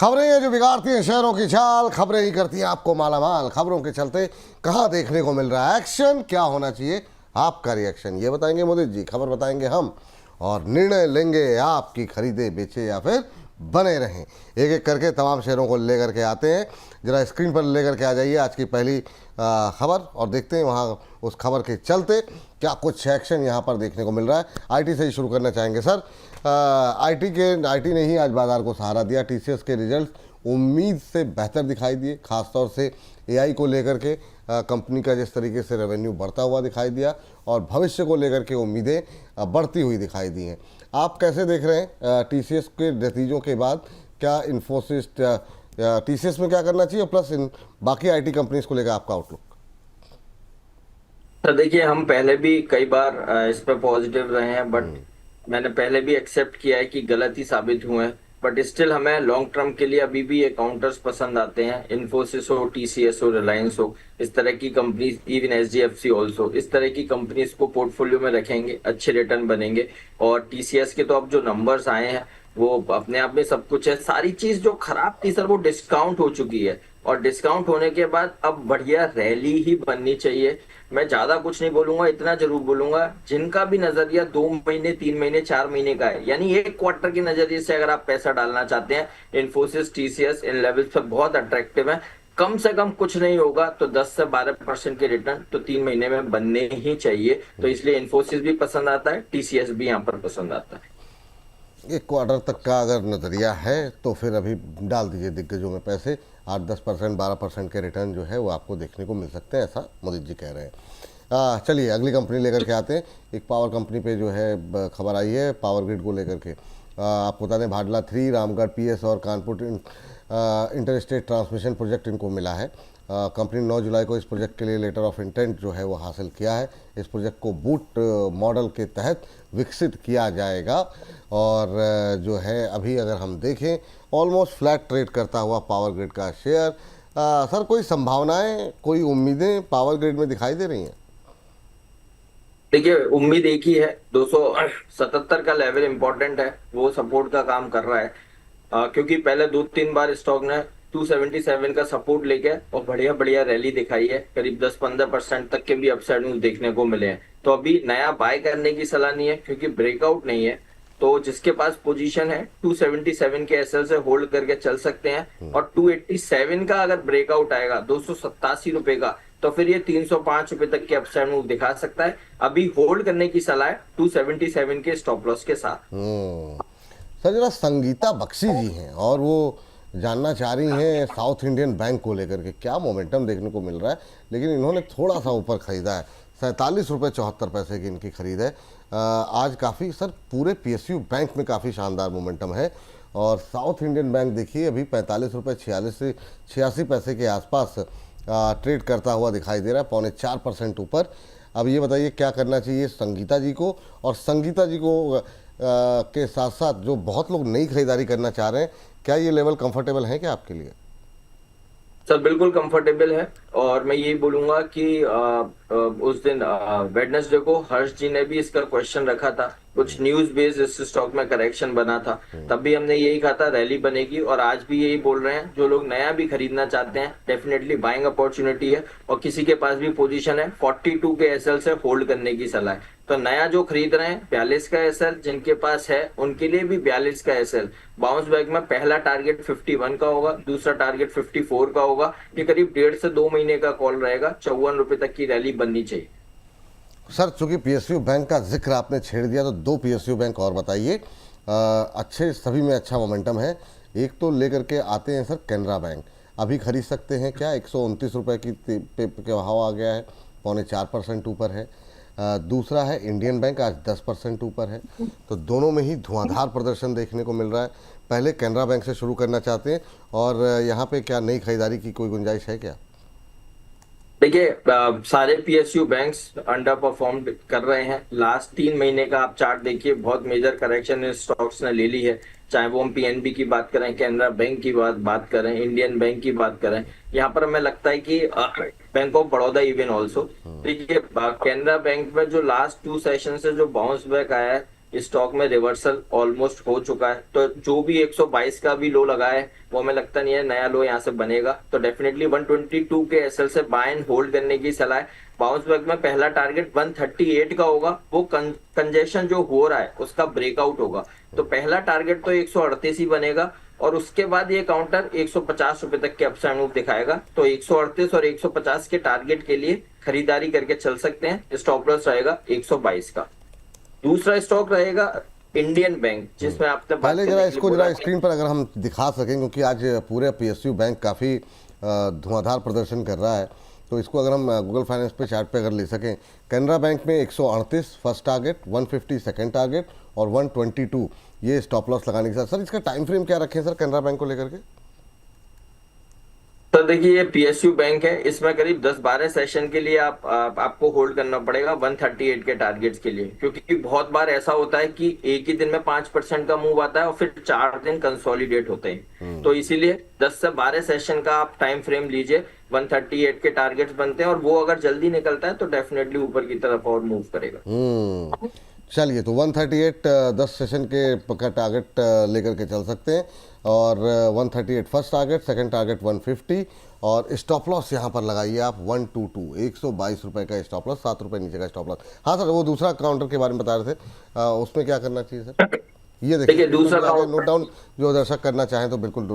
खबरें हैं जो बिगाड़ती हैं शहरों की चाल, खबरें ही करती हैं आपको मालामाल। खबरों के चलते कहाँ देखने को मिल रहा है एक्शन, क्या होना चाहिए आपका रिएक्शन, ये बताएंगे मोदी जी, खबर बताएंगे हम और निर्णय लेंगे आपकी खरीदे बेचे या फिर बने रहें। एक एक करके तमाम शहरों को लेकर के आते हैं। जरा स्क्रीन पर लेकर के आ जाइए आज की पहली खबर और देखते हैं वहाँ उस खबर के चलते क्या कुछ एक्शन यहाँ पर देखने को मिल रहा है। आईटी से ही शुरू करना चाहेंगे सर। आईटी ने ही आज बाजार को सहारा दिया। टीसीएस के रिजल्ट उम्मीद से बेहतर दिखाई दिए, खासतौर से एआई को लेकर के कंपनी का जिस तरीके से रेवेन्यू बढ़ता हुआ दिखाई दिया और भविष्य को लेकर के उम्मीदें बढ़ती हुई दिखाई दी हैं। आप कैसे देख रहे हैं टीसीएस के नतीजों के बाद? क्या इन्फोसिस टीसीएस में क्या करना चाहिए, प्लस इन बाकी आईटी कंपनीज को लेकर आपका आउटलुक? तो देखिए, हम पहले भी कई बार इस पे पॉजिटिव रहे हैं, बट मैंने पहले भी एक्सेप्ट किया है कि गलत ही साबित हुए हैं। बट स्टिल हमें लॉन्ग टर्म के लिए अभी भी ये काउंटर्स पसंद आते हैं। इन्फोसिस हो, टीसीएस हो, रिलायंस हो, इस तरह की कंपनीज, इवन एचडीएफसी ऑल्सो, इस तरह की कंपनीज को पोर्टफोलियो में रखेंगे, अच्छे रिटर्न बनेंगे। और टीसीएस के तो अब जो नंबर्स आए हैं वो अपने आप में सब कुछ है। सारी चीज जो खराब थी सर वो डिस्काउंट हो चुकी है, और डिस्काउंट होने के बाद अब बढ़िया रैली ही बननी चाहिए। मैं ज्यादा कुछ नहीं बोलूंगा, इतना जरूर बोलूंगा, जिनका भी नजरिया 2 महीने, 3 महीने, 4 महीने का है, यानी 1 क्वार्टर के नजरिए से अगर आप पैसा डालना चाहते हैं, इन्फोसिस, टीसीएस इन लेवल्स पर बहुत अट्रैक्टिव है। कम से कम कुछ नहीं होगा तो 10 से 12% के रिटर्न तो 3 महीने में बनने ही चाहिए। तो इसलिए इन्फोसिस भी पसंद आता है, टीसीएस भी यहाँ पर पसंद आता है। 1 क्वार्टर तक का अगर नज़रिया है तो फिर अभी डाल दीजिए दिग्गजों में पैसे। 8-10%, 12% के रिटर्न जो है वो आपको देखने को मिल सकते हैं, ऐसा मोदी जी कह रहे हैं। चलिए अगली कंपनी लेकर के आते हैं। एक पावर कंपनी पे जो है खबर आई है पावर ग्रिड को लेकर के। आपको बता दें भाडला 3, रामगढ़ पीएस और कानपुर इंटरस्टेट ट्रांसमिशन प्रोजेक्ट इनको मिला है। कंपनी 9 जुलाई को इस प्रोजेक्ट के लिए लेटर ऑफ इंटेंट जो है वो हासिल किया है। इस प्रोजेक्ट को बूट मॉडल के तहत विकसित किया जाएगा और जो है अभी अगर हम देखें ऑलमोस्ट फ्लैट ट्रेड करता हुआ पावर ग्रिड का शेयर। सर कोई संभावनाएं, कोई उम्मीदें पावर ग्रिड में दिखाई दे रही हैं? देखिए, उम्मीद एक ही है, 277 का लेवल इंपॉर्टेंट है, वो सपोर्ट का काम कर रहा है। क्योंकि पहले 2-3 बार स्टॉक ने 277 का सपोर्ट लेके और बढ़िया बढ़िया रैली दिखाई है। करीब 10-15% तक के भी अपसाइड मूव देखने को मिले हैं। तो अभी नया बाय करने की सलाह नहीं है, क्योंकि ब्रेकआउट नहीं है। तो जिसके पास पोजीशन है 277 के एसएल से होल्ड करके चल सकते हैं। और 287 का अगर ब्रेकआउट आएगा 287 रुपए का, तो फिर ये 305 रुपए तक के अपसाइड मूव दिखा सकता है। अभी होल्ड करने की सलाह है 277 के स्टॉप लॉस के साथ। सर जरा संगीता बख्शी जी हैं और वो जानना चाह रही हैं साउथ इंडियन बैंक को लेकर के क्या मोमेंटम देखने को मिल रहा है, लेकिन इन्होंने थोड़ा सा ऊपर ख़रीदा है। 47 रुपये 74 पैसे की इनकी खरीद है। आज काफ़ी सर पूरे पीएसयू बैंक में काफ़ी शानदार मोमेंटम है और साउथ इंडियन बैंक देखिए अभी 45 रुपये 46 से 86 पैसे के आसपास ट्रेड करता हुआ दिखाई दे रहा है, 4.25% ऊपर। अब ये बताइए क्या करना चाहिए संगीता जी को, और संगीता जी को के साथ साथ जो बहुत लोग नई खरीदारी करना चाह रहे हैं, क्या ये लेवल कंफर्टेबल है क्या आपके लिए? सर बिल्कुल कंफर्टेबल है। और मैं यही बोलूंगा कि उस दिन वेडनेसडे को हर्ष जी ने भी इसका क्वेश्चन रखा था, कुछ न्यूज बेस्ड इस स्टॉक में करेक्शन बना था, तब भी हमने यही कहा था रैली बनेगी। और आज भी यही बोल रहे हैं, जो लोग नया भी खरीदना चाहते हैं डेफिनेटली बाइंग अपॉर्चुनिटी है। और किसी के पास भी पोजीशन है 42 के एसएल से होल्ड करने की सलाह है। तो नया जो खरीद रहे हैं 42 का एसएल जिनके पास है उनके लिए भी 42 का एसएल। बाउंस बैक में पहला टारगेट 51 का होगा, दूसरा टारगेट 54 का होगा। ये करीब 1.5 से 2 महीने का कॉल रहेगा। 54 रुपए तक की रैली बननी चाहिए। सर चूंकि पीएसयू बैंक का जिक्र आपने छेड़ दिया तो 2 पीएसयू बैंक और बताइए। अच्छे सभी में अच्छा मोमेंटम है। एक तो लेकर के आते हैं सर कैनरा बैंक, अभी खरीद सकते हैं क्या? 129 रुपये की पे भाव आ गया है, 4.25% ऊपर है। दूसरा है इंडियन बैंक, आज 10% ऊपर है। तो दोनों में ही धुआंधार प्रदर्शन देखने को मिल रहा है। पहले कैनरा बैंक से शुरू करना चाहते हैं और यहाँ पे क्या नई खरीदारी की कोई गुंजाइश है क्या? देखिए, सारे पीएसयू बैंक्स अंडर परफॉर्म कर रहे हैं। लास्ट 3 महीने का आप चार्ट देखिए, बहुत मेजर करेक्शन इन स्टॉक्स ने ले ली है। चाहे वो हम पीएनबी की बात करें, कैनरा बैंक की बात करें, इंडियन बैंक की बात करें, यहाँ पर हमें लगता है कि bank of Baroda even also. देखिए, कैनरा बैंक में जो लास्ट 2 सेशन से जो बाउंस बैक आया है स्टॉक में रिवर्सल ऑलमोस्ट हो चुका है, तो जो भी 122 का भी लो लगा है वो हमें लगता नहीं है नया लो यहाँ से बनेगा। तो डेफिनेटली 122 के एसएल से बाय एंड होल्ड करने की सलाह है। बाउंस बैक में पहला टारगेट 138 का होगा, वो कंजेशन जो हो रहा है उसका ब्रेकआउट होगा, तो पहला टारगेट तो 138 ही बनेगा और उसके बाद ये काउंटर 150 रुपए तक के अपसाइड मूव दिखाएगा। तो 138 और 150 के टारगेट के लिए खरीदारी करके चल सकते हैं। स्टॉप लॉस रहेगा 122 का। दूसरा स्टॉक रहेगा इंडियन बैंक, जिसमें आपने बात पहले जरा करने के लिए इसको बोला जरा कि- स्क्रीन पर अगर हम दिखा सकें, क्योंकि आज पूरे पीएसयू बैंक काफ़ी धुआंधार प्रदर्शन कर रहा है, तो इसको अगर हम गूगल फाइनेंस पे चार्ट पे अगर ले सकें। कैनरा बैंक में 138 फर्स्ट टारगेट, 150 सेकंड टारगेट और 122 ये स्टॉप लॉस लगाने के साथ। सर इसका टाइम फ्रेम क्या रखें सर कैनरा बैंक को लेकर के? तो देखिए ये पीएसयू बैंक है, इसमें करीब 10-12 सेशन के लिए आपको होल्ड करना पड़ेगा 138 के टारगेट्स के लिए, क्योंकि बहुत बार ऐसा होता है कि एक ही दिन में 5% का मूव आता है और फिर 4 दिन कंसोलिडेट होते हैं। तो इसीलिए 10 से 12 सेशन का आप टाइम फ्रेम लीजिए। 138 के टारगेट्स बनते हैं और वो अगर जल्दी निकलता है तो डेफिनेटली ऊपर की तरफ और मूव करेगा। चलिए, तो 138 10 सेशन के का टारगेट लेकर के चल सकते हैं और 138 फर्स्ट टारगेट, सेकंड टारगेट 150 और स्टॉप लॉस यहाँ पर लगाइए आप 122 122 रुपये का स्टॉप लॉस, 7 रुपये नीचे का स्टॉप लॉस। हाँ सर, वो दूसरा काउंटर के बारे में बता रहे थे, उसमें क्या करना चाहिए सर? ये देखिए दूसरा नोट डाउन, जो दर्शक करना चाहें तो बिल्कुल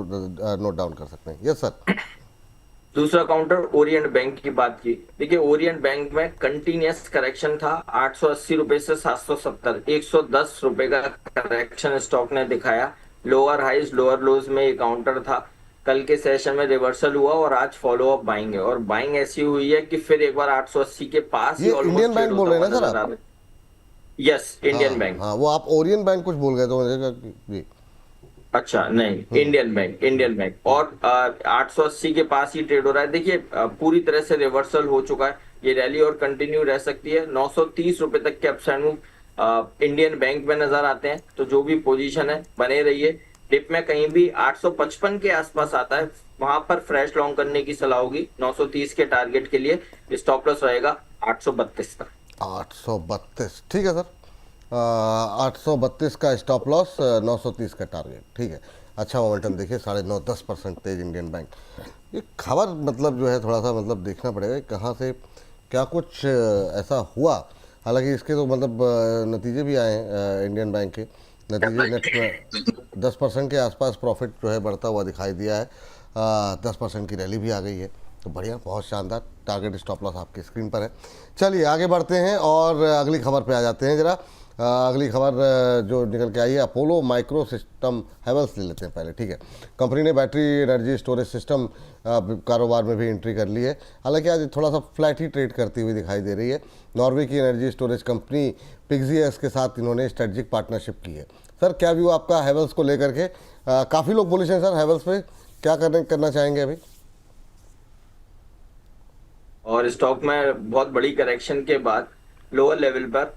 नोट डाउन कर सकते हैं। Yes sir. दूसरा काउंटर ओरिएंट बैंक की बात की। देखिए ओरिएंट बैंक में कंटिन्यूअस करेक्शन था 880 रुपए से 770, 110 रुपए का करेक्शन स्टॉक ने दिखाया। लोअर हाइज लोअर लोज में ये काउंटर था। कल के सेशन में रिवर्सल हुआ और आज फॉलो अप बाइंग है, और बाइंग ऐसी हुई है कि फिर एक बार 880 के पास ही ये ऑलमोस्ट इंडियन बैंक बोल रहे हैं ना सर आप? Yes, Indian bank. हाँ, वो आप ओरियन बैंक कुछ बोल गए तो मुझे लगा जी। अच्छा नहीं, इंडियन बैंक, इंडियन बैंक। और 880 के पास ही ट्रेड हो रहा है। देखिए पूरी तरह से रिवर्सल हो चुका है, ये रैली और कंटिन्यू रह सकती है। 930 रुपए तक के अपसाइड मूव इंडियन बैंक में नजर आते हैं, तो जो भी पोजीशन है बने रहिए। डिप में कहीं भी 855 के आसपास आता है, वहां पर फ्रेश लॉन्ग करने की सलाह होगी। 930 के टारगेट के लिए स्टॉप लॉस रहेगा 832 का। 832 ठीक है सर। 832 का स्टॉप लॉस, 930 का टारगेट, ठीक है। अच्छा मोमेंटम देखिए, 9.5-10% तेज इंडियन बैंक। ये खबर मतलब जो है थोड़ा सा मतलब देखना पड़ेगा कहाँ से क्या कुछ ऐसा हुआ। हालांकि इसके तो मतलब नतीजे भी आए हैं इंडियन बैंक के। नतीजे नेट 10% के आसपास प्रॉफिट जो है बढ़ता हुआ दिखाई दिया है। 10% की रैली भी आ गई है, तो बढ़िया, बहुत शानदार। टारगेट स्टॉप लॉस आपकी स्क्रीन पर है। चलिए आगे बढ़ते हैं और अगली खबर पे आ जाते हैं जरा। अगली खबर जो निकल के आई है, अपोलो माइक्रो सिस्टम हैवेल्स ले लेते हैं पहले, ठीक है। कंपनी ने बैटरी एनर्जी स्टोरेज सिस्टम कारोबार में भी एंट्री कर ली है। हालांकि आज थोड़ा सा फ्लैट ही ट्रेड करती हुई दिखाई दे रही है। नॉर्वे की एनर्जी स्टोरेज कंपनी पिग्जीएस के साथ इन्होंने स्ट्रेटजिक पार्टनरशिप की है। सर क्या व्यू आपका हैवेल्स को लेकर के? काफ़ी लोग बुलिश हैं सर हैवेल्स पे, क्या करना चाहेंगे अभी? और स्टॉक में बहुत बड़ी करेक्शन के बाद लोअर लेवल पर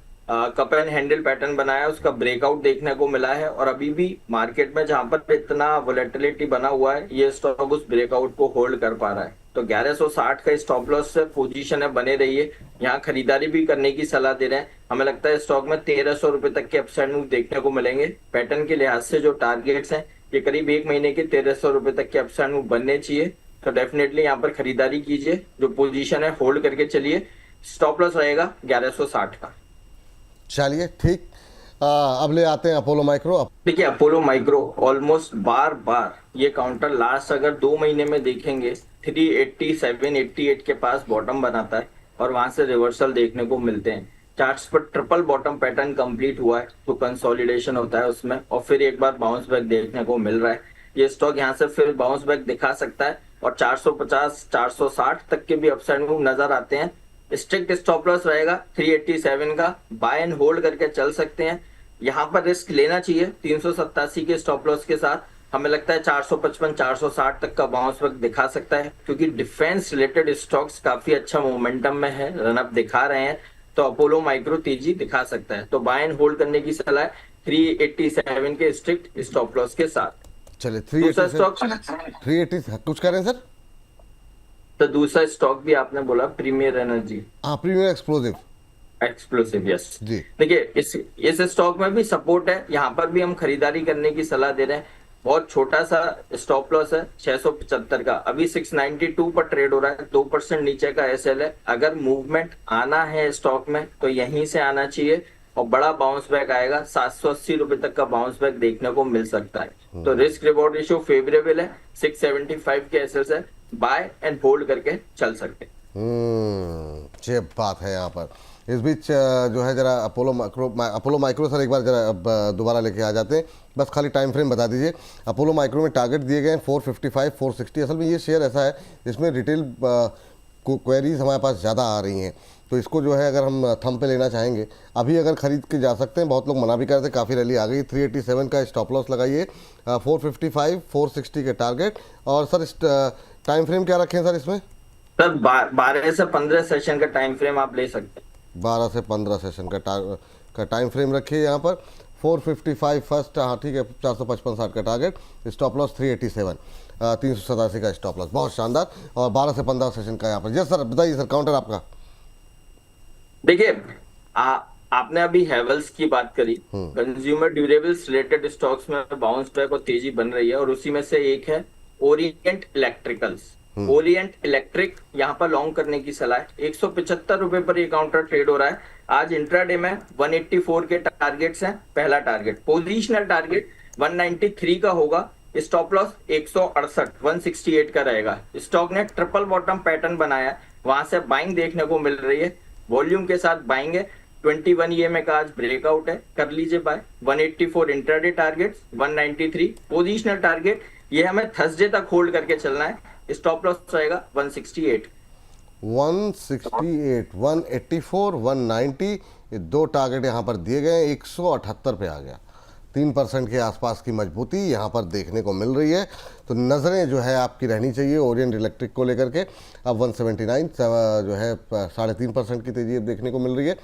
कप एंड हैंडल पैटर्न बनाया, उसका ब्रेकआउट देखने को मिला है। और अभी भी मार्केट में जहां पर इतना वोलेटिलिटी बना हुआ है, ये स्टॉक उस ब्रेकआउट को होल्ड कर पा रहा है। तो 1160 का स्टॉप लॉस से पोजीशन है, बने रहिए। यहाँ खरीदारी भी करने की सलाह दे रहे हैं। हमें लगता है स्टॉक में 1300 रुपए तक के अपसाइड मूव देखने को मिलेंगे। पैटर्न के लिहाज से जो टारगेट्स हैं, ये करीब 1 महीने के 1300 रुपए तक के अपसाइड मूव बनने चाहिए। तो डेफिनेटली यहाँ पर खरीदारी कीजिए, जो पोजीशन है होल्ड करके चलिए। स्टॉप लॉस रहेगा 1160 का। चलिए ठीक। अब ले आते हैं अपोलो माइक्रो। देखिए अपोलो माइक्रो ऑलमोस्ट बार बार ये काउंटर लास्ट अगर 2 महीने में देखेंगे 387-88 के पास बॉटम बनाता है और वहां से रिवर्सल देखने को मिलते हैं। चार्ट्स पर ट्रिपल बॉटम पैटर्न कंप्लीट हुआ है, तो कंसोलिडेशन होता है उसमें और फिर एक बार बाउंस बैक देखने को मिल रहा है। ये स्टॉक यहाँ से फिर बाउंस बैक दिखा सकता है और 450 460 तक के भी अपसाइड मूव नजर आते हैं। स्ट्रिक्ट स्टॉप लॉस रहेगा 387 का। बाय एंड होल्ड करके चल सकते हैं। यहाँ पर रिस्क लेना चाहिए 387 के स्टॉप लॉस के साथ। हमें लगता है 455 460 तक का बाउंस बैक दिखा सकता है, क्योंकि डिफेंस रिलेटेड स्टॉक्स काफी अच्छा मोमेंटम में है, रनअप दिखा रहे हैं। तो अपोलो माइक्रो तेजी दिखा सकता है। तो बाय एंड होल्ड करने की सलाह है 387 के स्ट्रिक्ट स्टॉप लॉस के साथ। चलिए दूसरा स्टॉक 380 कुछ करें सर? तो दूसरा स्टॉक भी आपने बोला प्रीमियर एनर्जी। हाँ, प्रीमियर एक्सप्लोजिव। Explosive, yes. जी। देखिए इस स्टॉक में भी सपोर्ट है, यहाँ पर भी हम खरीदारी करने की सलाह दे रहे हैं। बहुत छोटा सा स्टॉप लॉस है 675 का, अभी 692 पर ट्रेड हो रहा है, 2% नीचे का एसएल है। अगर मूवमेंट आना है स्टॉक में तो यहीं से आना चाहिए और बड़ा बाउंस बैक आएगा, 780 रुपए तक का बाउंस बैक देखने को मिल सकता है। तो रिस्क रिवॉर्ड रेशियो फेवरेबल है, 675 के एसएल है, बाय एंड होल्ड करके चल सकते हैं। ये बात है यहाँ पर। इस बीच जो है जरा अपोलो माइक्रो सर एक बार जरा अब दोबारा लेके आ जाते हैं, बस खाली टाइम फ्रेम बता दीजिए। अपोलो माइक्रो में टारगेट दिए गए हैं 455 460। असल में ये शेयर ऐसा है जिसमें रिटेल क्वेरीज हमारे पास ज़्यादा आ रही हैं, तो इसको जो है अगर हम थंब पे लेना चाहेंगे अभी अगर खरीद के जा सकते हैं। बहुत लोग मना भी करते हैं, काफ़ी रैली आ गई। 387 का स्टॉप लॉस लगाइए, 455 460 के टारगेट। और सर इस टाइम फ्रेम क्या रखें सर इसमें? सर 12 से 15 सेशन का टाइम फ्रेम आप ले सकते हैं। 12 से 15 सेशन का टाइम फ्रेम रखिए यहाँ पर। 455 फर्स्ट, हाँ ठीक है, 455 60 का टारगेट, स्टॉप लॉस 387, 387 का स्टॉप लॉस, बहुत शानदार। और 12 से 15 सेशन का यहाँ पर। जस सर बताइए सर, काउंटर आपका। देखिए आपने अभी हेवल्स की बात करी, कंज्यूमर ड्यूरेबल्स रिलेटेड स्टॉक्स में बाउंस बैक और तेजी बन रही है, और उसी में से एक है ओरिएंट इलेक्ट्रिकल्स। ओरिएंट इलेक्ट्रिक यहाँ पर लॉन्ग करने की सलाह है। 175 रुपए पर ये काउंटर ट्रेड हो रहा है। आज इंट्राडे में 184 के टारगेट्स हैं। पहला टारगेट, पोजीशनल टारगेट 193 का होगा, स्टॉप लॉस 168 168 का रहेगा। स्टॉक ने ट्रिपल बॉटम पैटर्न बनाया है, वहां से बाइंग देखने को मिल रही है, वॉल्यूम के साथ बाइंग है। 21 ईएमए का आज ब्रेकआउट है, कर लीजिए buy. 184 intraday target, 193 positional target, ये हमें थर्सडे तक होल्ड करके चलना है। स्टॉप लॉस रहेगा 168 184 190, ये दो टारगेट यहाँ पर दिए गए। 178 पे आ गया, 3% के आसपास की मजबूती यहाँ पर देखने को मिल रही है। तो नज़रें जो है आपकी रहनी चाहिए ओरिएंट इलेक्ट्रिक को लेकर के। अब 179 जो है 3.5% की तेजी देखने को मिल रही है।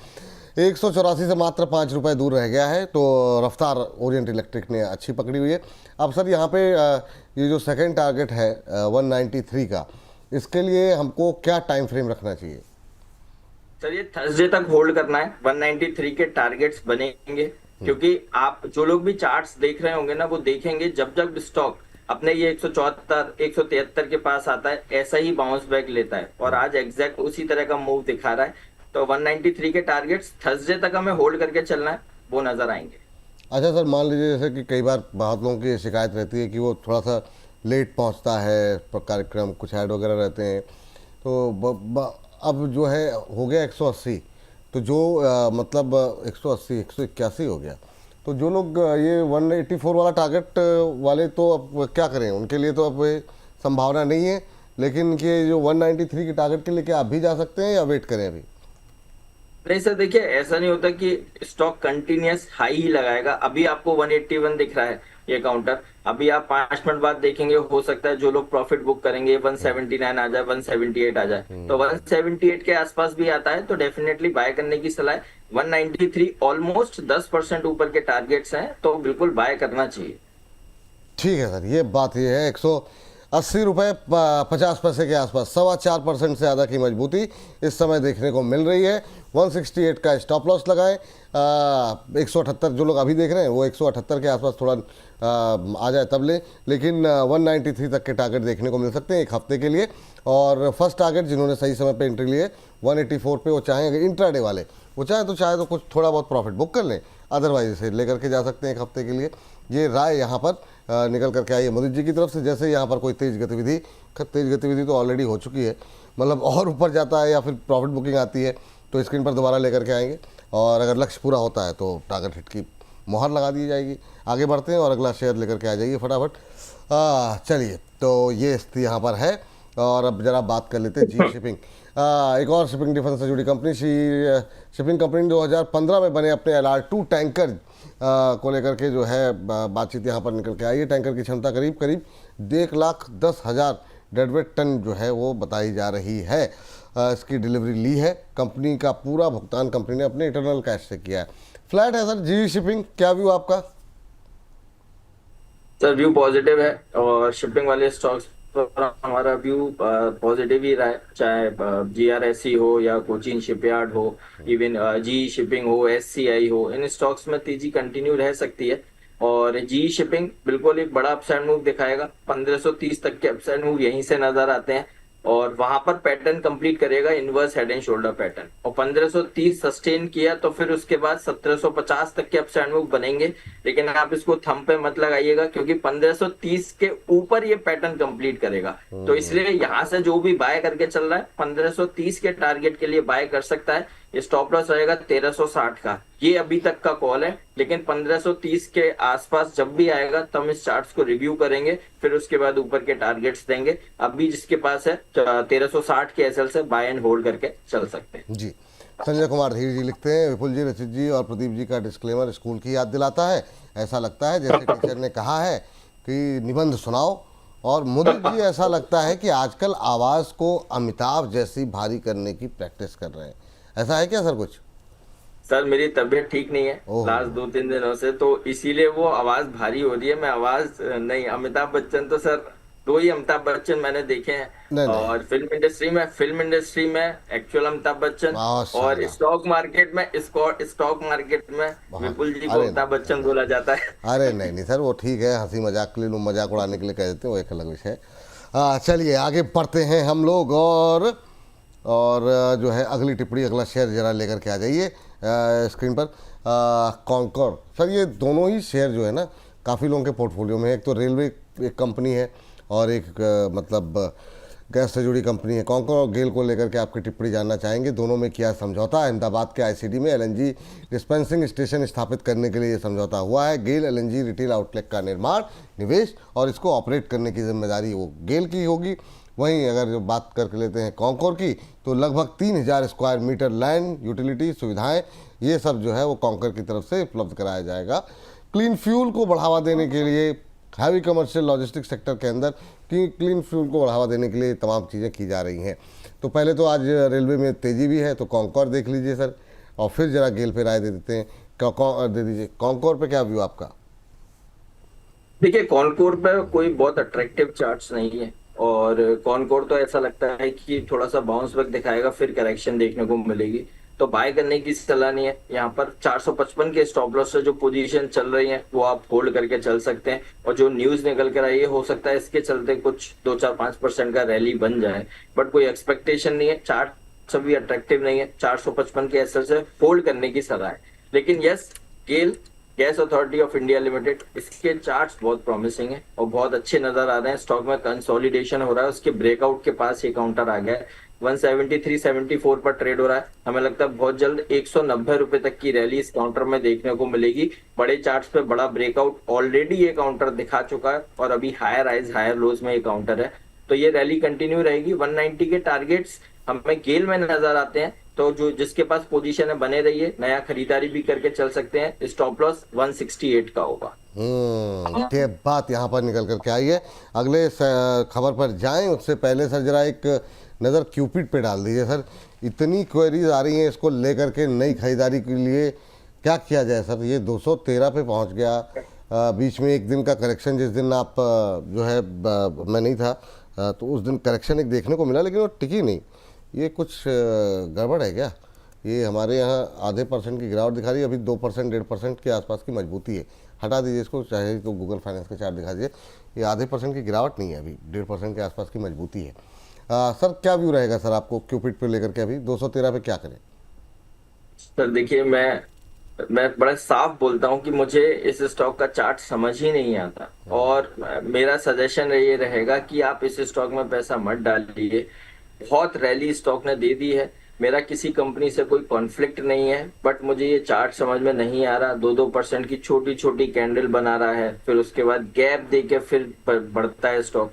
184 से मात्र 5 रुपये दूर रह गया है, तो रफ्तार ओरिएंट इलेक्ट्रिक ने अच्छी पकड़ी हुई है। अब सर यहाँ पे ये जो सेकंड टारगेट है 193 का, इसके लिए हमको क्या टाइम फ्रेम रखना चाहिए? सर ये थर्सडे तक होल्ड करना है। 193 के टारगेट्स बनेंगे, क्योंकि आप जो लोग भी चार्ट्स देख रहे होंगे ना, वो देखेंगे जब जब स्टॉक अपने ये 174 173 के पास आता है, ऐसा ही बाउंस बैक लेता है, और आज एग्जैक्ट उसी तरह का मूव दिखा रहा है। तो 193 के टारगेट्स थर्सडे तक हमें होल्ड करके चलना है, वो नजर आएंगे। अच्छा सर, मान लीजिए जैसे कि कई बार बहुत लोगों की शिकायत रहती है कि वो थोड़ा सा लेट पहुंचता है कार्यक्रम, कुछ ऐड वगैरह रहते हैं, तो अब जो है हो गया 180, तो जो मतलब 180 181 हो गया, तो जो लोग ये 184 वाला टारगेट वाले, तो अब क्या करें? उनके लिए तो अब संभावना नहीं है, लेकिन कि जो 193 के टारगेट के लिए क्या आप भी जा सकते हैं या वेट करें अभी? नहीं सर, देखिए ऐसा नहीं होता कि स्टॉक कंटिन्यूअस हाई ही लगाएगा। अभी आपको 181 दिख रहा है ये काउंटर, अभी आप 5 मिनट बाद देखेंगे, हो सकता है जो लोग प्रॉफिट बुक करेंगे 179 आ जाए, 178 आ जाए। तो 178 के आसपास भी आता है तो डेफिनेटली बाय करने की सलाह है। 193 ऑलमोस्ट 10% ऊपर के टारगेट्स हैं, तो बिल्कुल बाय करना चाहिए। ठीक है सर, ये बात ये है। 180 रुपये 50 पैसे के आसपास, 4.25% से ज़्यादा की मजबूती इस समय देखने को मिल रही है। 168 का स्टॉप लॉस लगाएं। 178 जो लोग अभी देख रहे हैं वो 178 के आसपास थोड़ा आ जाए तब ले, लेकिन 193 तक के टारगेट देखने को मिल सकते हैं एक हफ्ते के लिए। और फर्स्ट टारगेट जिन्होंने सही समय पे एंट्री लिए 184 पे, वो चाहें अगर इंट्राडे वाले, वो चाहे तो कुछ थोड़ा बहुत प्रॉफिट बुक कर लें, अदरवाइज इसे लेकर के जा सकते हैं एक हफ्ते के लिए। ये राय यहाँ पर निकल करके आई है मोदी जी की तरफ से। जैसे यहाँ पर कोई तेज़ गतिविधि तो ऑलरेडी हो चुकी है, मतलब और ऊपर जाता है या फिर प्रॉफिट बुकिंग आती है तो स्क्रीन पर दोबारा लेकर के आएंगे, और अगर लक्ष्य पूरा होता है तो टारगेट हिट की मोहर लगा दी जाएगी। आगे बढ़ते हैं और अगला शेयर लेकर के आ जाइए फटाफट। चलिए, तो ये स्थिति यहाँ पर है। और अब जरा बात कर लेते हैं जी शिपिंग, एक और शिपिंग डिफेंस से जुड़ी कंपनी। शिपिंग कंपनी 2015 में बने अपने LR2 टैंकर को लेकर के जो है बातचीत यहाँ पर निकल के आई है। टैंकर की क्षमता करीब 1,10,000 डेडवेट टन जो है वो बताई जा रही है। इसकी डिलीवरी ली है। कंपनी का पूरा भुगतान कंपनी ने अपने इंटरनल कैश से किया है। फ्लैट है सर जी शिपिंग, क्या व्यू आपका? सर व्यू पॉजिटिव है, और शिपिंग वाले स्टॉक्स पर हमारा व्यू पॉजिटिव ही रहा है, चाहे GRSE हो या कोचिन शिपयार्ड हो, इवन जी शिपिंग हो, SCI हो, इन स्टॉक्स में तेजी कंटिन्यू रह सकती है। और जी शिपिंग बिल्कुल एक बड़ा अपसाइड मूव दिखाएगा, 1530 तक के अपसाइड मूव यहीं से नजर आते हैं और वहां पर पैटर्न कंप्लीट करेगा, inverse head and shoulder pattern. और 1530 सस्टेन किया तो फिर उसके बाद 1750 तक के अपसाइड मूव बनेंगे, लेकिन आप इसको थंब पे मत लगाइएगा क्योंकि 1530 के ऊपर ये पैटर्न कंप्लीट करेगा। तो इसलिए यहां से जो भी बाय करके चल रहा है 1530 के टारगेट के लिए बाय कर सकता है। ये स्टॉप लॉस रहेगा 1360 का, ये अभी तक का कॉल है, लेकिन 1530 के आसपास जब भी आएगा तब हम इस चार्ट्स को रिव्यू करेंगे, फिर उसके बाद ऊपर के टारगेट्स देंगे। अभी जिसके पास है 1360 के एसएल से बाय एंड होल्ड करके चल सकते हैं। जी, संजय कुमार धीर जी लिखते हैं, विपुल जी, रचित जी और प्रदीप जी का डिस्क्लेमर स्कूल की याद दिलाता है। ऐसा लगता है जैसे टीचर ने कहा है कि निबंध सुनाओ। और मुदित जी, ऐसा लगता है कि आजकल आवाज़ को अमिताभ जैसी भारी करने की प्रैक्टिस कर रहे हैं। ऐसा है क्या सर कुछ? सर मेरी तबीयत ठीक नहीं है लास्ट 2-3 दिनों से, तो इसीलिए वो आवाज भारी हो रही है। मैं आवाज नहीं, अमिताभ बच्चन तो सर 2 ही अमिताभ बच्चन मैंने देखे हैं। नहीं। और फिल्म इंडस्ट्री में एक्चुअल अमिताभ बच्चन, और स्टॉक मार्केट में विपुल जी को अमिताभ बच्चन बोला जाता है। अरे नहीं सर, वो ठीक है, हंसी मजाक के लिए लोग मजाक उड़ाने के लिए कह देते हैं, वो एक अलग विषय है। चलिए आगे बढ़ते हैं हम लोग, और जो है अगली टिप्पणी, अगला शेयर जरा लेकर के आ जाइए स्क्रीन पर। कॉन्कोर सर, ये दोनों ही शेयर जो है ना काफ़ी लोगों के पोर्टफोलियो में है। एक तो रेलवे एक कंपनी है और एक मतलब गैस से जुड़ी कंपनी है। कॉन्कोर और गेल को लेकर के आपकी टिप्पणी जानना चाहेंगे। दोनों में किया समझौता? अहमदाबाद के ICD में LNG डिस्पेंसिंग स्टेशन स्थापित करने के लिए ये समझौता हुआ है। गेल LNG रिटेल आउटलेट का निर्माण, निवेश और इसको ऑपरेट करने की जिम्मेदारी वो गेल की होगी। वहीं अगर जो बात करके लेते हैं कॉन्कोर की, तो लगभग 3000 स्क्वायर मीटर लैंड, यूटिलिटी सुविधाएं, ये सब जो है वो कॉन्कोर की तरफ से उपलब्ध कराया जाएगा। क्लीन फ्यूल को बढ़ावा देने के लिए हैवी कमर्शियल लॉजिस्टिक्स सेक्टर के अंदर क्लीन फ्यूल को बढ़ावा देने के लिए तमाम चीज़ें की जा रही हैं। तो पहले तो आज रेलवे में तेज़ी भी है, तो कॉन्कोर देख लीजिए सर, और फिर जरा गेल पे राय दे देते हैं, दे दीजिए। कॉन्कोर पे क्या व्यू आपका? देखिए, कॉन्कोर पे कोई बहुत अट्रैक्टिव चार्ट्स नहीं है, और कॉन्कोर तो ऐसा लगता है कि थोड़ा सा बाउंस बैक दिखाएगा, फिर करेक्शन देखने को मिलेगी, तो बाय करने की सलाह नहीं है। यहाँ पर 455 के स्टॉप लॉस से जो पोजीशन चल रही है वो आप होल्ड करके चल सकते हैं। और जो न्यूज निकल कर आई है, हो सकता है इसके चलते कुछ 2-4-5% का रैली बन जाए, बट कोई एक्सपेक्टेशन नहीं है। चार्ट सभी अट्रैक्टिव नहीं है, 455 के एसएल से होल्ड करने की सलाह है। लेकिन yes, GAIL gas authority of India limited, इसके चार्ट्स बहुत प्रॉमिसिंग है और बहुत अच्छे नजर आ रहे हैं। स्टॉक में कंसोलिडेशन हो रहा है, उसके ब्रेकआउट के पास ये काउंटर आ गया है, 173.74 पर ट्रेड हो रहा है। हमें लगता है बहुत जल्द 190 रुपए तक की रैली इस काउंटर में देखने को मिलेगी। बड़े चार्ट्स पे बड़ा ब्रेकआउट ऑलरेडी ये काउंटर दिखा चुका है और अभी हायर हाइज हायर लोज में ये काउंटर है, तो ये रैली कंटिन्यू रहेगी। 190 के टारगेट्स हमें गेल में नजर आते हैं, तो जो जिसके पास पोजीशन है बने रहिए, नया खरीदारी भी करके चल सकते हैं। स्टॉप लॉस 168 का होगा। ये बात यहाँ पर निकल करके आई है। अगले खबर पर जाएं उससे पहले सर जरा एक नज़र क्यूपिड पे डाल दीजिए सर। इतनी क्वेरीज आ रही हैं इसको लेकर के, नई खरीदारी के लिए क्या किया जाए सर? ये 213 पे पहुँच गया। बीच में एक दिन का करेक्शन, जिस दिन आप जो है मैं नहीं था, तो उस दिन करेक्शन एक देखने को मिला, लेकिन वो टिकी नहीं। ये कुछ गड़बड़ है क्या? ये हमारे यहाँ आधे % की गिरावट दिखा रही है, अभी 2% 1.5% के आसपास की मजबूती है। हटा दीजिए इसको, चाहे तो गूगल फाइनेंस का चार्ट दिखा दीजिए। ये आधे % की गिरावट नहीं है, अभी 1.5% के आसपास की मजबूती है। सर क्या व्यू रहेगा सर आपको क्यूपिड पे लेकर के? अभी 213 पे क्या करें? सर देखिए, मैं बड़ा साफ बोलता हूं कि मुझे इस स्टॉक का चार्ट समझ ही नहीं आता, और मेरा सजेशन ये रहेगा कि आप इस स्टॉक में पैसा मत डालिए। बहुत रैली स्टॉक ने दे दी है। मेरा किसी कंपनी से कोई कॉन्फ्लिक्ट नहीं है, बट मुझे ये चार्ट समझ में नहीं आ रहा। 2-2% की छोटी छोटी कैंडल बना रहा है, फिर उसके बाद गैप दे के फिर बढ़ता है स्टॉक,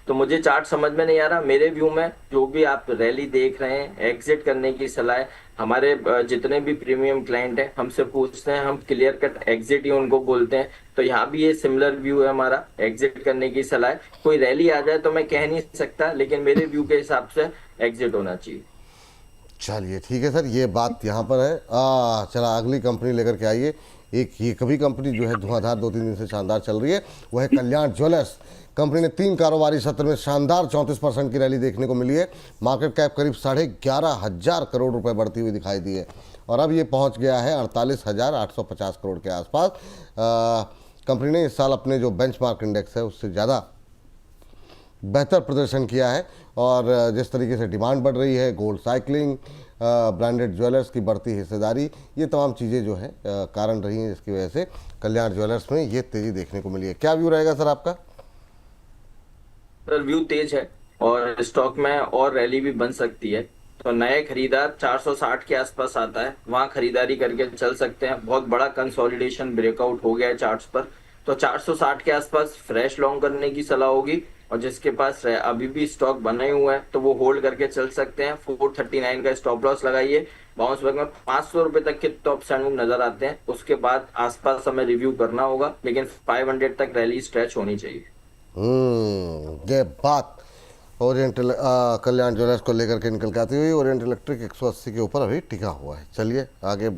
तो मुझे चार्ट समझ में नहीं आ रहा। मेरे व्यू में जो भी आप रैली देख रहे हैं, एग्जिट करने की सलाह है। हमारे जितने भी प्रीमियम क्लाइंट हैं हमसे पूछते हैं, हम क्लियर कट एग्जिट ही उनको बोलते हैं, तो यहाँ भी ये सिमिलर व्यू है हमारा, एग्जिट करने की सलाह है। कोई रैली आ जाए तो मैं कह नहीं सकता, लेकिन मेरे व्यू के हिसाब से एग्जिट होना चाहिए। चलिए ठीक है सर, ये बात यहाँ पर है। चला अगली कंपनी लेकर के आइए। एक ये कभी कंपनी जो है धुआंधार 2-3 दिन से शानदार चल रही है, वो है कल्याण ज्वेलर्स। कंपनी ने 3 कारोबारी सत्र में शानदार 34% की रैली देखने को मिली है। मार्केट कैप करीब 11,500 करोड़ रुपए बढ़ती हुई दिखाई दी है और अब ये पहुंच गया है 48,850 करोड़ के आसपास। कंपनी ने इस साल अपने जो बेंचमार्क इंडेक्स है उससे ज़्यादा बेहतर प्रदर्शन किया है और जिस तरीके से डिमांड बढ़ रही है, गोल्ड साइकिलिंग, ब्रांडेड ज्वेलर्स की बढ़ती हिस्सेदारी, ये तमाम चीज़ें जो है कारण रही हैं जिसकी वजह से कल्याण ज्वेलर्स में ये तेज़ी देखने को मिली है। क्या व्यू रहेगा सर आपका? सर व्यू तेज है और स्टॉक में और रैली भी बन सकती है। तो नए खरीदार 460 के आसपास आता है, वहां खरीदारी करके चल सकते हैं। बहुत बड़ा कंसोलिडेशन ब्रेकआउट हो गया है चार्ट्स पर, तो 460 के आसपास फ्रेश लॉन्ग करने की सलाह होगी। और जिसके पास अभी भी स्टॉक बने हुए हैं तो वो होल्ड करके चल सकते हैं। 439 का स्टॉप लॉस लगाइए। बाउंस बैक में 500 रुपए तक के टॉप स्टैंड मूव नजर आते हैं, उसके बाद आसपास हमें रिव्यू करना होगा, लेकिन 500 तक रैली स्ट्रेच होनी चाहिए। ये बात ओरिएंटल कल्याण ज्वेलर्स को लेकर के निकल के आती हुई। ओरिएंट इलेक्ट्रिक 180 के ऊपर अभी टिका हुआ है। चलिए आगे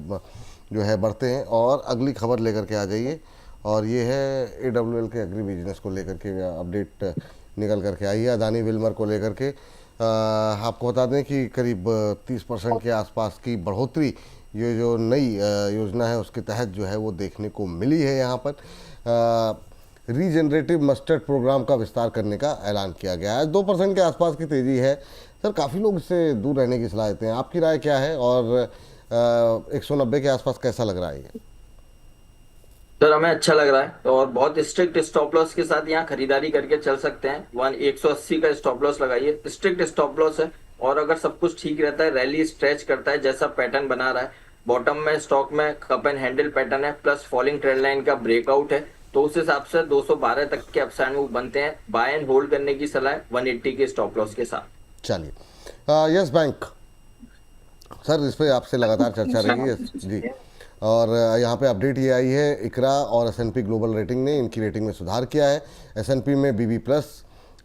जो है बढ़ते हैं और अगली खबर लेकर के आ जाइए और ये है AWL के एग्री बिजनेस को लेकर के अपडेट निकल करके आई है। अदानी विल्मर को लेकर के आपको बता दें कि करीब 30% के आसपास की बढ़ोतरी ये जो नई योजना है उसके तहत जो है वो देखने को मिली है। यहाँ पर रीजनरेटिव मस्टर्ड प्रोग्राम का विस्तार करने का ऐलान किया गया है। 2% के आसपास की तेज़ी है। सर काफ़ी लोग इससे दूर रहने की सलाह देते हैं, आपकी राय क्या है और 190 के आसपास कैसा लग रहा है ये? सर हमें अच्छा लग रहा है और बहुत स्ट्रिक्ट स्टॉप लॉस के साथ यहाँ खरीदारी करके चल सकते हैं। 180 का स्टॉप लॉस लगाइए, स्ट्रिक्ट स्टॉप लॉस है। और अगर सब कुछ ठीक रहता है, रैली स्ट्रेच करता है जैसा पैटर्न बना रहा है, बॉटम में स्टॉक में कप एंड हैंडल पैटर्न है प्लस फॉलिंग ट्रेंड लाइन का ब्रेकआउट है, तो उस हिसाब से 212 तक के अपसाइड मूव बनते हैं। बाय एंड होल्ड करने की सलाह है 180 के स्टॉप लॉस के साथ। चलिए यस बैंक सर, इस पे आपसे लगातार चर्चा रहेगी जी। और यहाँ पे अपडेट ये आई है, इकरा और S&P ग्लोबल रेटिंग ने इनकी रेटिंग में सुधार किया है। S&P में BB+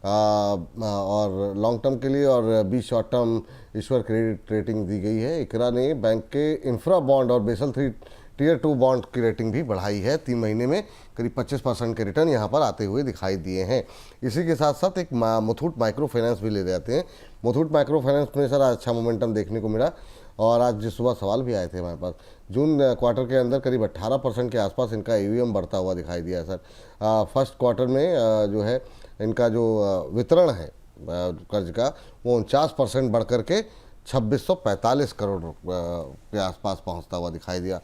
और लॉन्ग टर्म के लिए और B शॉर्ट टर्म ईश्वर क्रेडिट रेटिंग दी गई है। इकरा ने बैंक के इंफ्रा बॉन्ड और बेसल 3 टियर 2 बॉन्ड की रेटिंग भी बढ़ाई है। 3 महीने में करीब 25% के रिटर्न यहाँ पर आते हुए दिखाई दिए हैं। इसी के साथ साथ एक मुथूट माइक्रो फाइनेंस भी ले जाते हैं। मुथूट माइक्रो फाइनेंस में सर अच्छा मोमेंटम देखने को मिला और आज सुबह सवाल भी आए थे हमारे पास। जून क्वार्टर के अंदर करीब 18% के आसपास इनका AUM बढ़ता हुआ दिखाई दिया सर। फर्स्ट क्वार्टर में जो है इनका जो वितरण है कर्ज का वो 49% बढ़ कर के 2645 करोड़ के आसपास पहुंचता हुआ दिखाई दिया।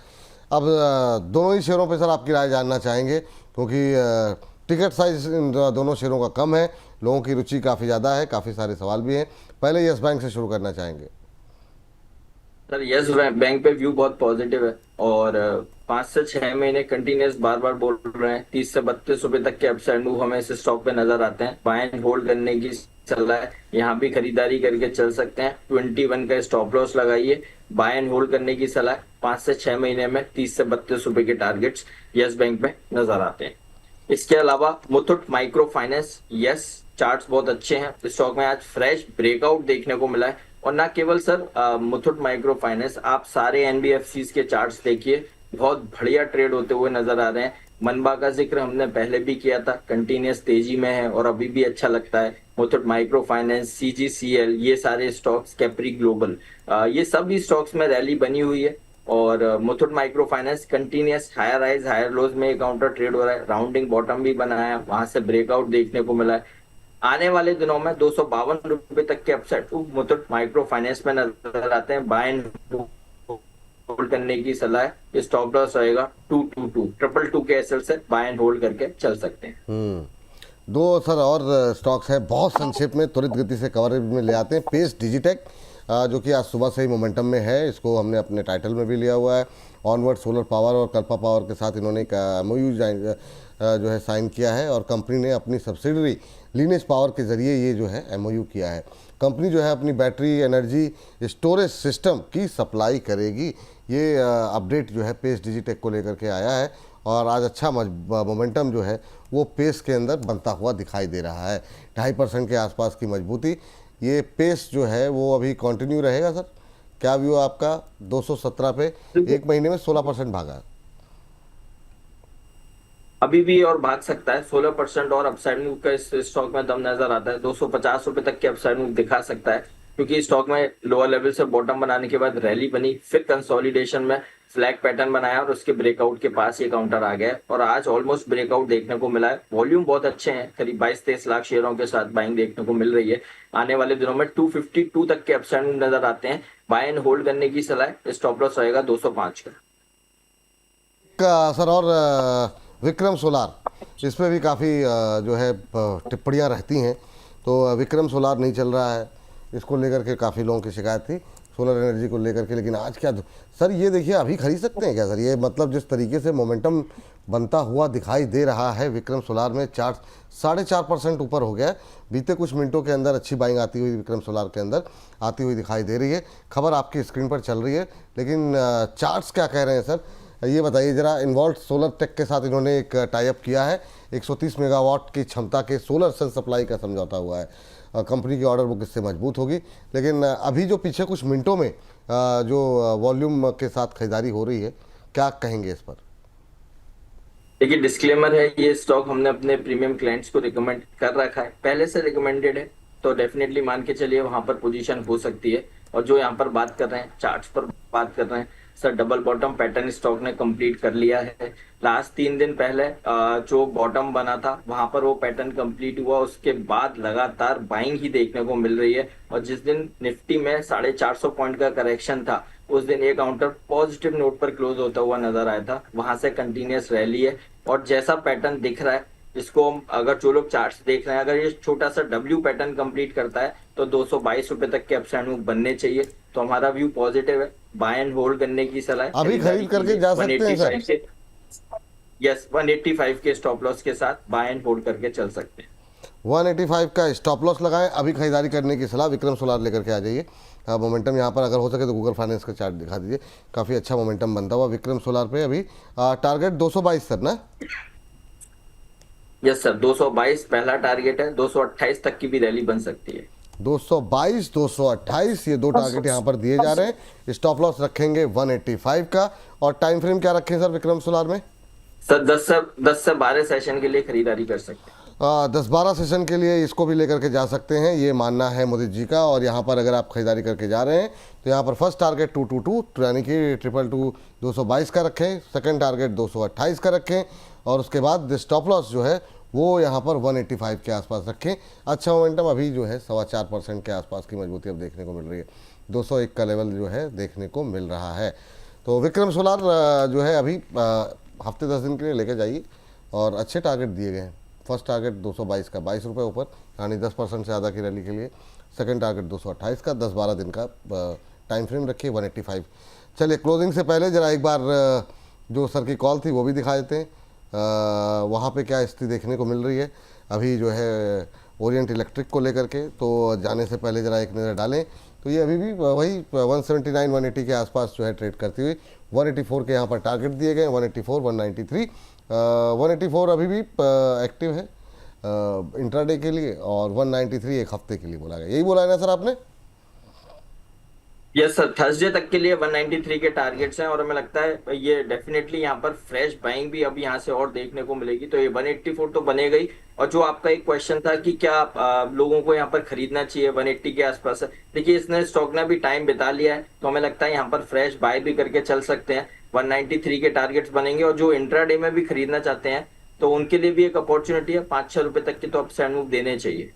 अब दोनों ही शेयरों पे सर आपकी राय जानना चाहेंगे क्योंकि टिकट साइज इन दोनों शेयरों का कम है, लोगों की रुचि काफ़ी ज़्यादा है, काफ़ी सारे सवाल भी हैं। पहले यस बैंक से शुरू करना चाहेंगे। सर यस बैंक पे व्यू बहुत पॉजिटिव है और 5 से 6 महीने कंटिन्यूस बार बार बोल रहे हैं। 30 से 32 रुपए तक के अपसाइड मूव हमें इस स्टॉक पे नजर आते हैं। बाय एंड होल्ड करने की सलाह है, यहाँ भी खरीदारी करके चल सकते हैं। 21 का स्टॉप लॉस लगाइए। बाय एंड होल्ड करने की सलाह 5 से 6 महीने में 30 से 32 रुपए के टारगेट्स यस बैंक में नजर आते हैं। इसके अलावा Muthoot micro finance, yes charts बहुत अच्छे हैं। स्टॉक में आज फ्रेश ब्रेकआउट देखने को मिला है और ना केवल सर मुथूट माइक्रो फाइनेंस, आप सारे NBFCs के चार्ट्स देखिए, बहुत बढ़िया ट्रेड होते हुए नजर आ रहे हैं। मनबा का जिक्र हमने पहले भी किया था, कंटिन्यूस तेजी में है और अभी भी अच्छा लगता है। मुथूट माइक्रो फाइनेंस, CGCL, ये सारे स्टॉक्स, कैप्री ग्लोबल, ये सभी स्टॉक्स में रैली बनी हुई है और Muthoot micro finance continuous higher highs higher lows में काउंटर ट्रेड हो रहा है। राउंडिंग बॉटम भी बनाया, वहां से ब्रेकआउट देखने को मिला है। आने वाले दिनों में 252 रुपए तक के अपसाइड मुथूट माइक्रो फाइनेंस में नजर आते हैं। बाय एंड होल्ड करने की सलाह है। स्टॉप लॉस रहेगा 222 के एसएल से बाय एंड होल्ड करके चल सकते हैं। दो सर और स्टॉक्स है, बहुत संक्षेप में त्वरित गति से कवरेज में ले आते हैं। पेस डिजिटेक जो कि आज सुबह से ही मोमेंटम में है, इसको हमने अपने टाइटल में भी लिया हुआ है। ऑनवर्ड सोलर पावर और कल्पा पावर के साथ इन्होंने एक MOU जो है साइन किया है और कंपनी ने अपनी सब्सिडरी लीनेज पावर के ज़रिए ये जो है MOU किया है। कंपनी जो है अपनी बैटरी एनर्जी स्टोरेज सिस्टम की सप्लाई करेगी। ये अपडेट जो है पेस डिजिटेक को लेकर के आया है और आज अच्छा मोमेंटम जो है वो पेस के अंदर बनता हुआ दिखाई दे रहा है। 2.5% के आसपास की मजबूती, ये पेस जो है वो अभी कंटिन्यू रहेगा सर? क्या व्यू आपका? 217 पे एक महीने में 16% भागा। अभी भी और भाग सकता है। 16% और अपसाइड मूव का इस स्टॉक में दम नजर आता है। 250 रुपए तक के अपसाइड मूव दिखा सकता है, क्योंकि स्टॉक में लोअर लेवल से बॉटम बनाने के बाद रैली बनी, फिर कंसोलिडेशन में फ्लैग पैटर्न बनाया और उसके ब्रेकआउट के पास ये काउंटर आ गया है। और आज ऑलमोस्ट ब्रेकआउट देखने को मिला है। वॉल्यूम बहुत अच्छे हैं, करीब 22-23 लाख शेयरों के साथ बाइंग देखने को मिल रही है। आने वाले दिनों में 252 तक के अपसाइड मूव नजर आते हैं। बाय एंड होल्ड करने की सलाह। स्टॉप लॉस रहेगा 205 का। सर और विक्रम सोलार, इस पे भी काफ़ी जो है टिप्पणियाँ रहती हैं। तो विक्रम सोलार नहीं चल रहा है, इसको लेकर के काफ़ी लोगों की शिकायत थी, सोलर एनर्जी को लेकर के। लेकिन आज क्या सर, ये देखिए अभी खरीद सकते हैं क्या सर? ये मतलब जिस तरीके से मोमेंटम बनता हुआ दिखाई दे रहा है विक्रम सोलार में, 4.5% ऊपर हो गया है। बीते कुछ मिनटों के अंदर अच्छी बाइंग आती हुई विक्रम सोलार के अंदर आती हुई दिखाई दे रही है। खबर आपकी स्क्रीन पर चल रही है, लेकिन चार्ट्स क्या कह रहे हैं सर, ये बताइए जरा। इन्वॉल्व सोलर टेक के साथ इन्होंने एक टाई अप किया है। 130 मेगावाट की क्षमता के सोलर सेल सप्लाई का समझौता हुआ है। कंपनी की ऑर्डर बुक इससे मजबूत होगी। लेकिन अभी जो पीछे कुछ मिनटों में जो वॉल्यूम के साथ खरीदारी हो रही है, क्या कहेंगे इस पर? देखिए, डिस्क्लेमर है, ये स्टॉक हमने अपने प्रीमियम क्लाइंट्स को रिकमेंड कर रखा है, पहले से रिकमेंडेड है, तो डेफिनेटली मान के चलिए वहां पर पोजीशन हो सकती है। और जो यहाँ पर बात कर रहे हैं, चार्ट्स पर बात कर रहे हैं sir, double bottom pattern stock ने कंप्लीट कर लिया है। लास्ट 3 दिन पहले जो बॉटम बना था वहां पर वो पैटर्न कंप्लीट हुआ, उसके बाद लगातार बाइंग ही देखने को मिल रही है। और जिस दिन निफ्टी में 450 पॉइंट का करेक्शन था, उस दिन ये काउंटर पॉजिटिव नोट पर क्लोज होता हुआ नजर आया था। वहां से कंटिन्यूअस रैली है और जैसा पैटर्न दिख रहा है, इसको हम अगर जो लोग चार्ट्स देख रहे हैं, अगर ये छोटा सा डब्ल्यू पैटर्न कंप्लीट करता है तो 222 रुपए तक के अपसाइड मूव बनने चाहिए। तो हमारा व्यू पॉजिटिव है, बाय एंड होल्ड करने की सलाह है। अभी खरीद करके जा सकते हैं सर? यस, 185 के स्टॉप लॉस के साथ बाय एंड होल्ड करके चल सकते हैं। 185 का स्टॉप लॉस लगाएं, अभी खरीदारी करने की सलाह। विक्रम सोलार लेकर के आ जाइए। मोमेंटम यहाँ पर अगर हो सके तो गूगल फाइनेंस का चार्ट दिखा दीजिए, काफ़ी अच्छा मोमेंटम बनता हुआ विक्रम सोलार पे। अभी टारगेट 222 सर ना? यस सर, 222 पहला टारगेट है। 228 तक की भी रैली बन सकती है। 222, 228 ये दो टारगेट यहाँ पर दिए जा रहे हैं। स्टॉप लॉस रखेंगे 185 का। और टाइम फ्रेम क्या रखें सर विक्रम सोलार में? सर 10 से 12 सेशन के लिए खरीदारी कर सकते हैं। 10-12 सेशन के लिए इसको भी लेकर के जा सकते हैं, ये मानना है मोदी जी का। और यहाँ पर अगर आप खरीदारी करके जा रहे हैं तो यहाँ पर फर्स्ट टारगेट 222 यानी कि 222 222 का रखें। सेकंड टारगेट 228 का रखें। और उसके बाद स्टॉप लॉस जो है वो यहाँ पर 185 के आसपास रखें। अच्छा मोमेंटम अभी जो है 4.25% के आसपास की मजबूती अब देखने को मिल रही है। 201 का लेवल जो है देखने को मिल रहा है। तो विक्रम सोलार जो है अभी हफ्ते 10 दिन के लिए लेके जाइए। और अच्छे टारगेट दिए गए हैं। फर्स्ट टारगेट 222 का 22 रुपये ऊपर, यानी 10% से ज़्यादा की रैली के लिए। सेकंड टारगेट 228 का, 10-12 दिन का टाइम फ्रेम रखिए 185। चलिए क्लोजिंग से पहले ज़रा एक बार जो सर की कॉल थी वो भी दिखा देते हैं। वहाँ पे क्या स्थिति देखने को मिल रही है अभी जो है ओरिएंट इलेक्ट्रिक को लेकर के। तो जाने से पहले ज़रा एक नज़र डालें तो ये अभी भी वही 179-180 के आसपास जो है ट्रेड करती हुई। 184 के यहाँ पर टारगेट दिए गए, 184, 193, 184 अभी भी एक्टिव है इंट्राडे के लिए। और 193 एक हफ्ते के लिए बोला गया। यही बोला है ना सर आपने? यस सर, थर्सडे तक के लिए 193 के टारगेट्स हैं। और हमें लगता है ये डेफिनेटली यहाँ पर फ्रेश बाइंग भी अब यहाँ से और देखने को मिलेगी। तो ये 184 तो बनेगा ही। और जो आपका एक क्वेश्चन था कि क्या लोगों को यहाँ पर खरीदना चाहिए 180 के आसपास, देखिए इसने स्टॉक ने भी टाइम बिता लिया है, तो हमें लगता है यहाँ पर फ्रेश बाय भी करके चल सकते हैं। 193 के टारगेट्स बनेंगे। और जो इंट्राडे में भी खरीदना चाहते हैं तो उनके लिए भी एक अपॉर्चुनिटी है। 5-6 रुपए तक के तो अपसाइड मूव देने चाहिए।